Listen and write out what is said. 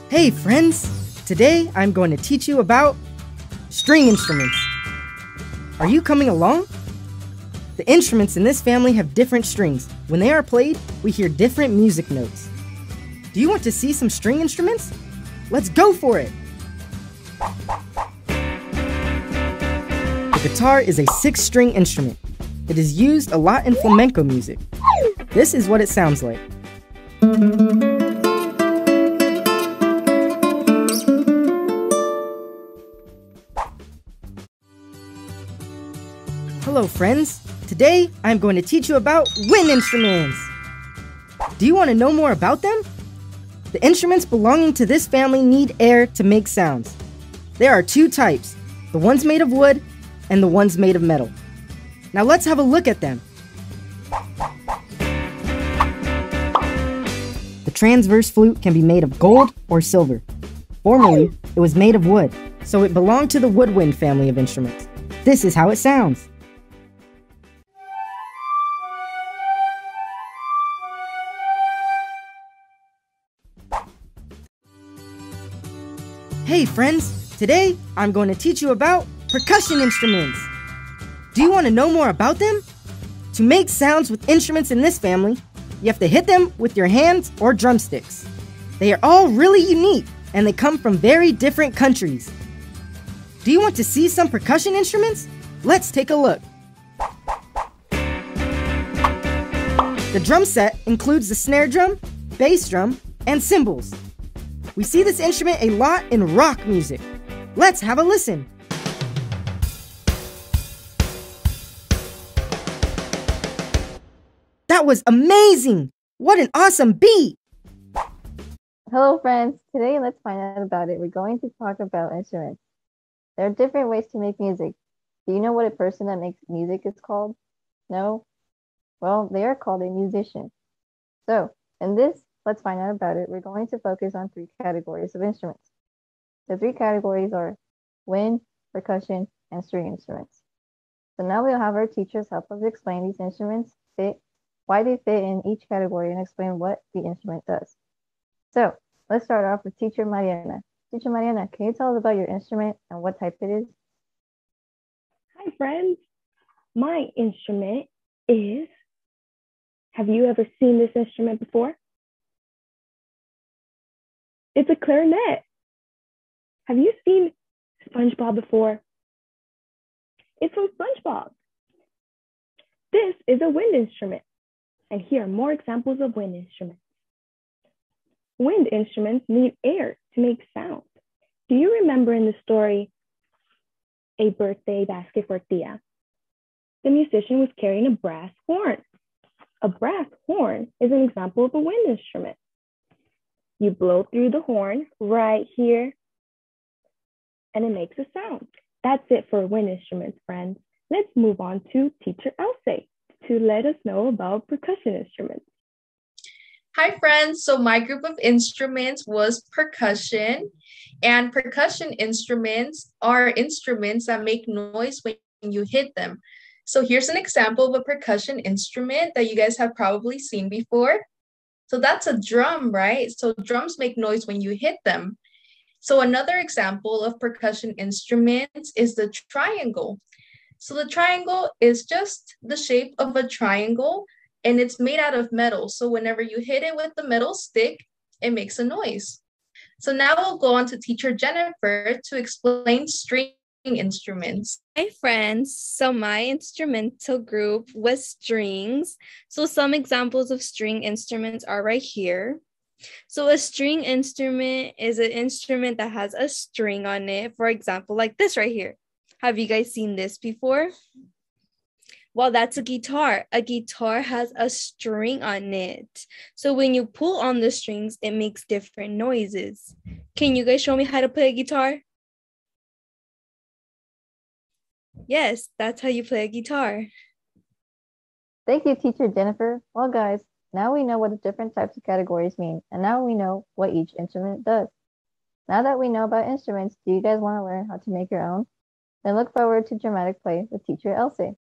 Hey friends! Today I'm going to teach you about string instruments. Are you coming along? The instruments in this family have different strings. When they are played, we hear different music notes. Do you want to see some string instruments? Let's go for it! The guitar is a 6-string instrument. It is used a lot in flamenco music. This is what it sounds like. Hello friends! Today I'm going to teach you about wind instruments! Do you want to know more about them? The instruments belonging to this family need air to make sounds. There are 2 types, the ones made of wood and the ones made of metal. Now let's have a look at them. The transverse flute can be made of gold or silver. Formerly, it was made of wood, so it belonged to the woodwind family of instruments. This is how it sounds. Hey friends! Today, I'm going to teach you about percussion instruments. Do you want to know more about them? To make sounds with instruments in this family, you have to hit them with your hands or drumsticks. They are all really unique, and they come from very different countries. Do you want to see some percussion instruments? Let's take a look. The drum set includes the snare drum, bass drum, and cymbals. We see this instrument a lot in rock music. Let's have a listen. That was amazing! What an awesome beat! Hello friends, today let's find out about it. We're going to talk about instruments. There are different ways to make music. Do you know what a person that makes music is called? No? Well, they are called a musician. So, in this Let's Find Out About It, we're going to focus on 3 categories of instruments. The 3 categories are wind, percussion, and string instruments. So now we'll have our teachers help us explain these instruments, why they fit in each category, and explain what the instrument does. So let's start off with Teacher Mariana. Teacher Mariana, can you tell us about your instrument and what type it is? Hi friends, my instrument is, have you ever seen this instrument before? It's a clarinet. Have you seen SpongeBob before? It's from SpongeBob. This is a wind instrument. And here are more examples of wind instruments. Wind instruments need air to make sound. Do you remember in the story, A Birthday Basket for Tia? The musician was carrying a brass horn. A brass horn is an example of a wind instrument. You blow through the horn right here, and it makes a sound. That's it for wind instruments, friends. Let's move on to Teacher Elsie to let us know about percussion instruments. Hi friends, so my group of instruments was percussion, and percussion instruments are instruments that make noise when you hit them. So here's an example of a percussion instrument that you guys have probably seen before. So that's a drum, right? So drums make noise when you hit them. So another example of percussion instruments is the triangle. So the triangle is just the shape of a triangle, and it's made out of metal. So whenever you hit it with the metal stick, it makes a noise. So now we'll go on to Teacher Jennifer to explain string instruments. Hi friends, so my instrumental group was strings. So some examples of string instruments are right here. So a string instrument is an instrument that has a string on it. For example, like this right here. Have you guys seen this before? Well, that's a guitar. A guitar has a string on it. So when you pull on the strings, it makes different noises. Can you guys show me how to play a guitar? Yes, that's how you play a guitar. Thank you, Teacher Jennifer. Well, guys, now we know what the different types of categories mean, and now we know what each instrument does. Now that we know about instruments, do you guys want to learn how to make your own? Then look forward to dramatic play with Teacher Elsie.